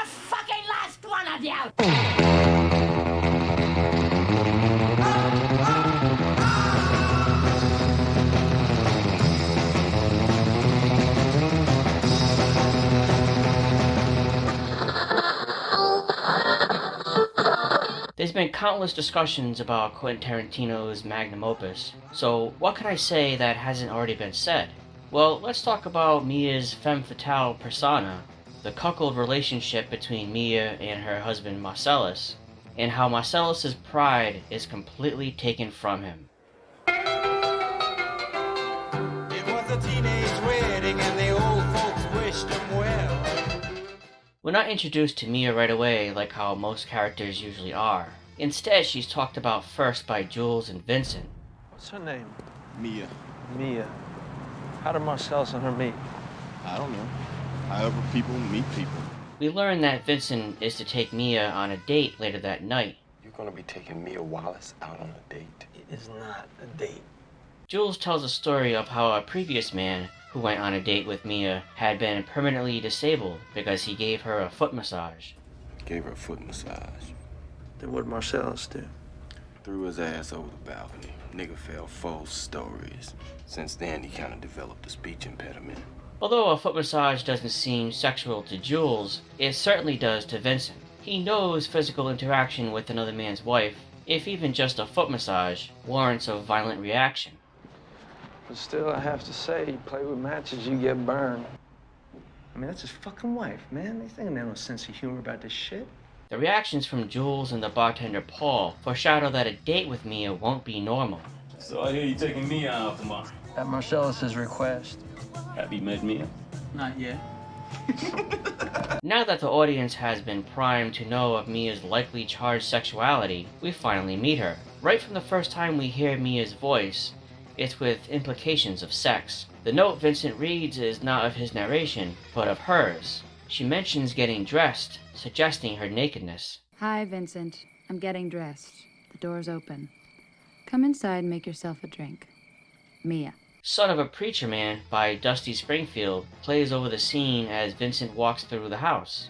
fucking last one of you! There's been countless discussions about Quentin Tarantino's magnum opus, so what can I say that hasn't already been said? Well, let's talk about Mia's femme fatale persona, the cuckold relationship between Mia and her husband Marcellus, and how Marcellus's pride is completely taken from him. It was a teenage wedding and the old folks wished him well. We're not introduced to Mia right away like how most characters usually are. Instead, she's talked about first by Jules and Vincent. What's her name? Mia. Mia. How did Marcellus and her meet? I don't know. However people meet people. We learn that Vincent is to take Mia on a date later that night. You're gonna be taking Mia Wallace out on a date? It is not a date. Jules tells a story of how a previous man who went on a date with Mia had been permanently disabled because he gave her a foot massage. Gave her a foot massage. Then what did Marcellus do? Threw his ass over the balcony. Nigga fell 4 stories. Since then, he kind of developed a speech impediment. Although a foot massage doesn't seem sexual to Jules, it certainly does to Vincent. He knows physical interaction with another man's wife, if even just a foot massage, warrants a violent reaction. But still, I have to say, you play with matches, you get burned. I mean, that's his fucking wife, man. They think they have no sense of humor about this shit. The reactions from Jules and the bartender Paul foreshadow that a date with Mia won't be normal. So I hear you taking Mia out tomorrow. At Marcellus's request. Have you met Mia? Not yet. Now that the audience has been primed to know of Mia's likely charged sexuality, we finally meet her. Right from the first time we hear Mia's voice, it's with implications of sex. The note Vincent reads is not of his narration, but of hers. She mentions getting dressed, suggesting her nakedness. Hi, Vincent. I'm getting dressed. The door's open. Come inside and make yourself a drink. Mia. Son of a Preacher Man by Dusty Springfield plays over the scene as Vincent walks through the house.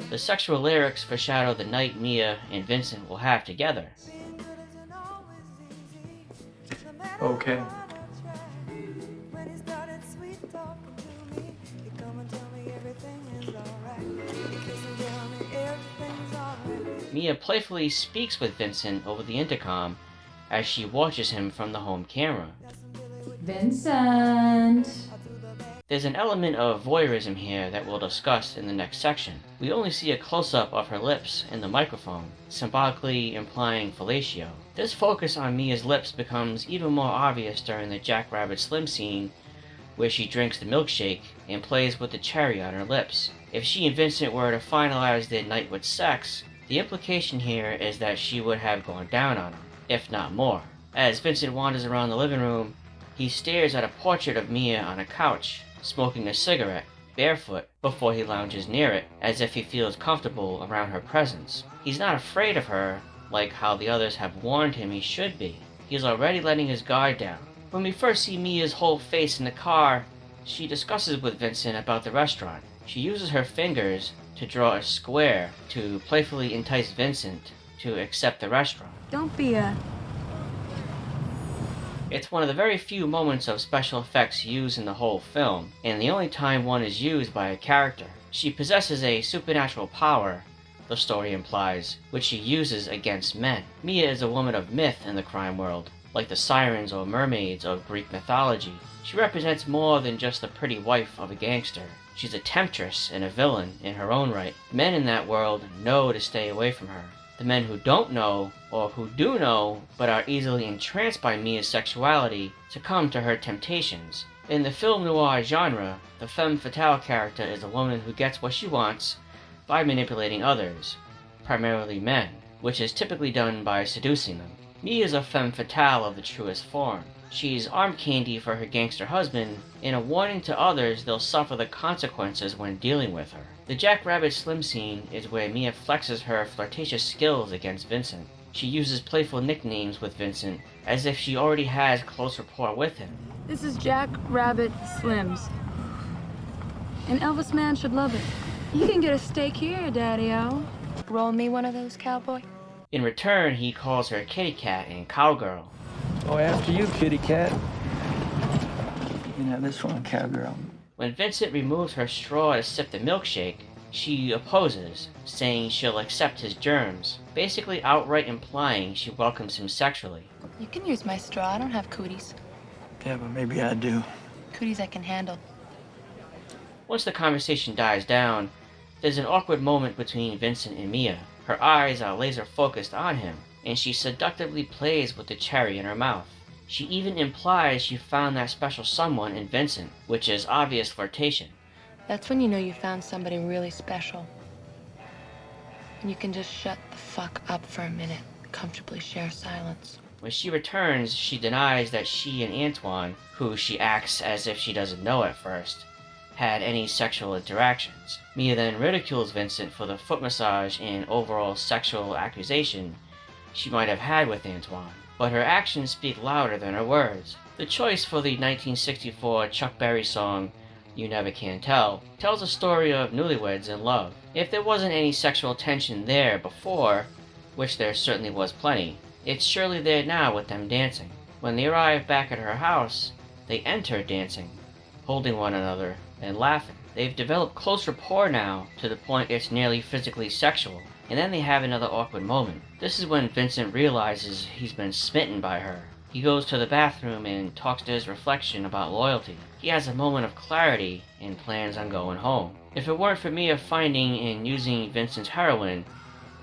The sexual lyrics foreshadow the night Mia and Vincent will have together. Okay. Mia playfully speaks with Vincent over the intercom as she watches him from the home camera. Vincent! There's an element of voyeurism here that we'll discuss in the next section. We only see a close-up of her lips in the microphone, symbolically implying fellatio. This focus on Mia's lips becomes even more obvious during the Jackrabbit Slim scene where she drinks the milkshake and plays with the cherry on her lips. If she and Vincent were to finalize their night with sex, the implication here is that she would have gone down on him, if not more. As Vincent wanders around the living room, he stares at a portrait of Mia on a couch, smoking a cigarette, barefoot, before he lounges near it, as if he feels comfortable around her presence. He's not afraid of her, like how the others have warned him he should be. He's already letting his guard down. When we first see Mia's whole face in the car, she discusses with Vincent about the restaurant. She uses her fingers to draw a square to playfully entice Vincent to accept the restaurant. Don't be a... It's one of the very few moments of special effects used in the whole film, and the only time one is used by a character. She possesses a supernatural power, the story implies, which she uses against men. Mia is a woman of myth in the crime world, like the sirens or mermaids of Greek mythology. She represents more than just the pretty wife of a gangster. She's a temptress and a villain in her own right. Men in that world know to stay away from her. The men who don't know, or who do know, but are easily entranced by Mia's sexuality, succumb to her temptations. In the film noir genre, the femme fatale character is a woman who gets what she wants by manipulating others, primarily men, which is typically done by seducing them. Mia is a femme fatale of the truest form. She's arm candy for her gangster husband, and a warning to others they'll suffer the consequences when dealing with her. The Jackrabbit Slim scene is where Mia flexes her flirtatious skills against Vincent. She uses playful nicknames with Vincent, as if she already has close rapport with him. This is Jack Rabbit Slims. An Elvis man should love it. You can get a steak here, Daddy-O. Roll me one of those, cowboy. In return, he calls her kitty cat and cowgirl. Oh, after you, kitty cat. You can have this one, cowgirl. When Vincent removes her straw to sip the milkshake, she opposes, saying she'll accept his germs, basically outright implying she welcomes him sexually. You can use my straw. I don't have cooties. Yeah, but maybe I do. Cooties I can handle. Once the conversation dies down, there's an awkward moment between Vincent and Mia. Her eyes are laser focused on him, and she seductively plays with the cherry in her mouth. She even implies she found that special someone in Vincent, which is obvious flirtation. That's when you know you found somebody really special. And you can just shut the fuck up for a minute, comfortably share silence. When she returns, she denies that she and Antoine, who she acts as if she doesn't know at first, had any sexual interactions. Mia then ridicules Vincent for the foot massage and overall sexual accusation she might have had with Antoine, but her actions speak louder than her words. The choice for the 1964 Chuck Berry song, You Never Can Tell, tells a story of newlyweds in love. If there wasn't any sexual tension there before, which there certainly was plenty, it's surely there now with them dancing. When they arrive back at her house, they enter dancing, holding one another and laughing. They've developed close rapport now to the point it's nearly physically sexual, and then they have another awkward moment. This is when Vincent realizes he's been smitten by her. He goes to the bathroom and talks to his reflection about loyalty. He has a moment of clarity and plans on going home. If it weren't for Mia finding and using Vincent's heroin,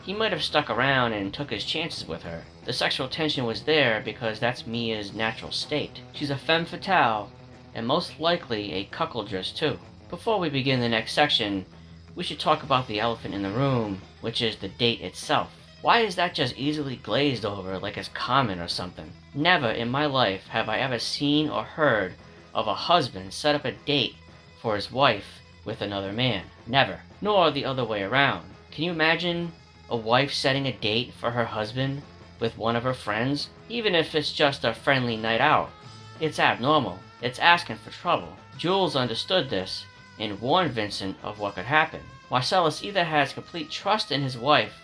he might have stuck around and took his chances with her. The sexual tension was there because that's Mia's natural state. She's a femme fatale, and most likely a cuckoldress too. Before we begin the next section, we should talk about the elephant in the room, which is the date itself. Why is that just easily glazed over like it's common or something? Never in my life have I ever seen or heard of a husband set up a date for his wife with another man. Never. Nor the other way around. Can you imagine a wife setting a date for her husband with one of her friends? Even if it's just a friendly night out. It's abnormal. It's asking for trouble. Jules understood this and warned Vincent of what could happen. Marcellus either has complete trust in his wife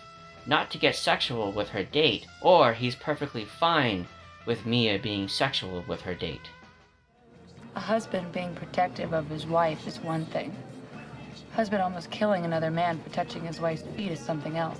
not to get sexual with her date, or he's perfectly fine with Mia being sexual with her date. A husband being protective of his wife is one thing. Husband almost killing another man for touching his wife's feet is something else.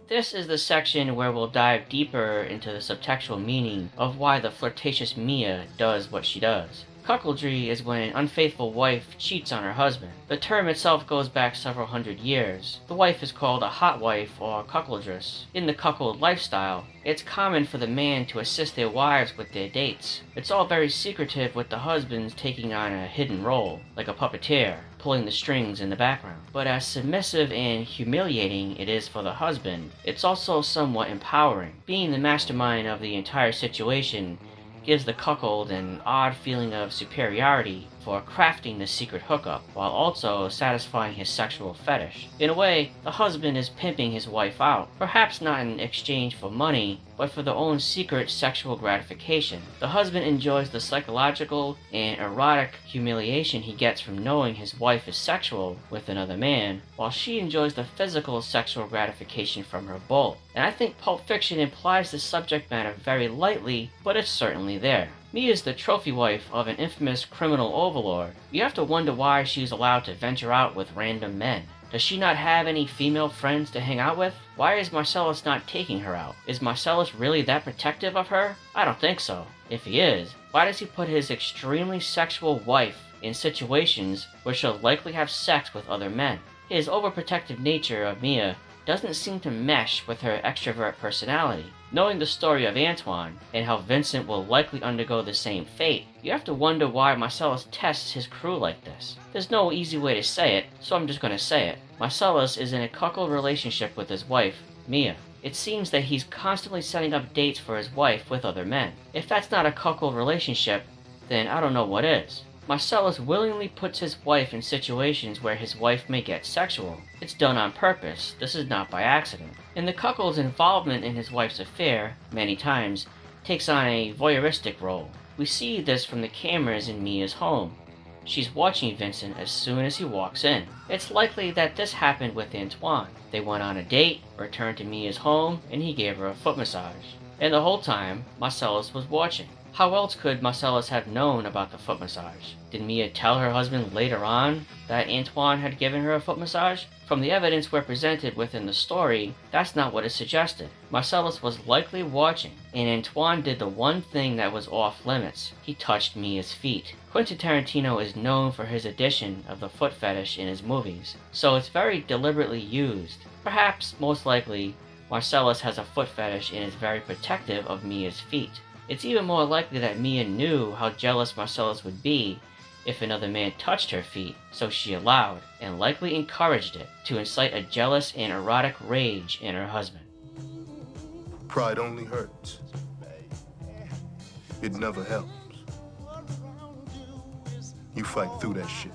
This is the section where we'll dive deeper into the subtextual meaning of why the flirtatious Mia does what she does. Cuckoldry is when an unfaithful wife cheats on her husband. The term itself goes back several hundred years. The wife is called a hot wife or cuckoldress. In the cuckold lifestyle, it's common for the man to assist their wives with their dates. It's all very secretive, with the husbands taking on a hidden role, like a puppeteer, pulling the strings in the background. But as submissive and humiliating it is for the husband, it's also somewhat empowering. Being the mastermind of the entire situation gives the cuckold an odd feeling of superiority for crafting the secret hookup, while also satisfying his sexual fetish. In a way, the husband is pimping his wife out, perhaps not in exchange for money, but for their own secret sexual gratification. The husband enjoys the psychological and erotic humiliation he gets from knowing his wife is sexual with another man, while she enjoys the physical sexual gratification from her bull. And I think Pulp Fiction implies the subject matter very lightly, but it's certainly there. Mia is the trophy wife of an infamous criminal overlord. You have to wonder why she's allowed to venture out with random men. Does she not have any female friends to hang out with? Why is Marcellus not taking her out? Is Marcellus really that protective of her? I don't think so. If he is, why does he put his extremely sexual wife in situations where she'll likely have sex with other men? His overprotective nature of Mia doesn't seem to mesh with her extrovert personality. Knowing the story of Antoine, and how Vincent will likely undergo the same fate, you have to wonder why Marcellus tests his crew like this. There's no easy way to say it, so I'm just gonna say it. Marcellus is in a cuckold relationship with his wife, Mia. It seems that he's constantly setting up dates for his wife with other men. If that's not a cuckold relationship, then I don't know what is. Marcellus willingly puts his wife in situations where his wife may get sexual. It's done on purpose. This is not by accident. And the cuckold's involvement in his wife's affair, many times, takes on a voyeuristic role. We see this from the cameras in Mia's home. She's watching Vincent as soon as he walks in. It's likely that this happened with Antoine. They went on a date, returned to Mia's home, and he gave her a foot massage. And the whole time, Marcellus was watching. How else could Marcellus have known about the foot massage? Did Mia tell her husband later on that Antoine had given her a foot massage? From the evidence we're presented within the story, that's not what is suggested. Marcellus was likely watching, and Antoine did the one thing that was off limits. He touched Mia's feet. Quentin Tarantino is known for his addition of the foot fetish in his movies, so it's very deliberately used. Perhaps, most likely, Marcellus has a foot fetish and is very protective of Mia's feet. It's even more likely that Mia knew how jealous Marcellus would be if another man touched her feet, so she allowed, and likely encouraged it, to incite a jealous and erotic rage in her husband. Pride only hurts. It never helps. You fight through that shit.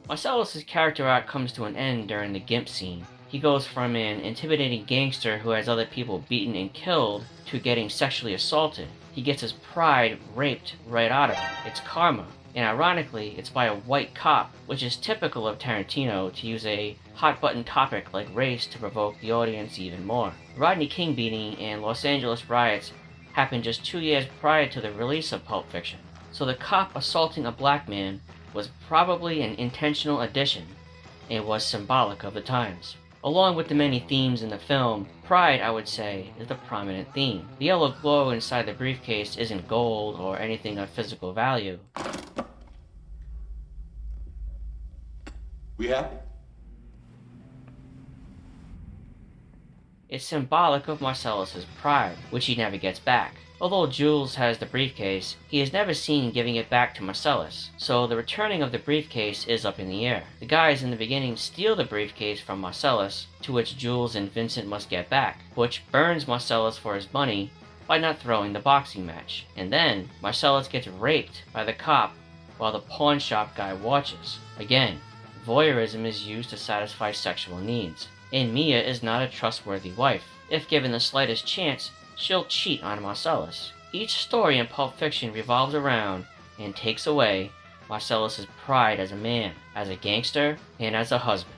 Marcellus's character arc comes to an end during the Gimp scene. He goes from an intimidating gangster who has other people beaten and killed to getting sexually assaulted. He gets his pride raped right out of him. It's karma. And ironically, it's by a white cop, which is typical of Tarantino to use a hot-button topic like race to provoke the audience even more. Rodney King beating and Los Angeles riots happened just 2 years prior to the release of Pulp Fiction, so the cop assaulting a black man was probably an intentional addition and was symbolic of the times. Along with the many themes in the film, pride, I would say, is the prominent theme. The yellow glow inside the briefcase isn't gold or anything of physical value. We happy? It's symbolic of Marcellus's pride, which he never gets back. Although Jules has the briefcase, he is never seen giving it back to Marcellus, so the returning of the briefcase is up in the air. The guys in the beginning steal the briefcase from Marcellus, to which Jules and Vincent must get back, which burns Marcellus for his money by not throwing the boxing match. And then, Marcellus gets raped by the cop while the pawn shop guy watches. Again, voyeurism is used to satisfy sexual needs. And Mia is not a trustworthy wife. If given the slightest chance, she'll cheat on Marcellus. Each story in Pulp Fiction revolves around and takes away Marcellus's pride as a man, as a gangster, and as a husband.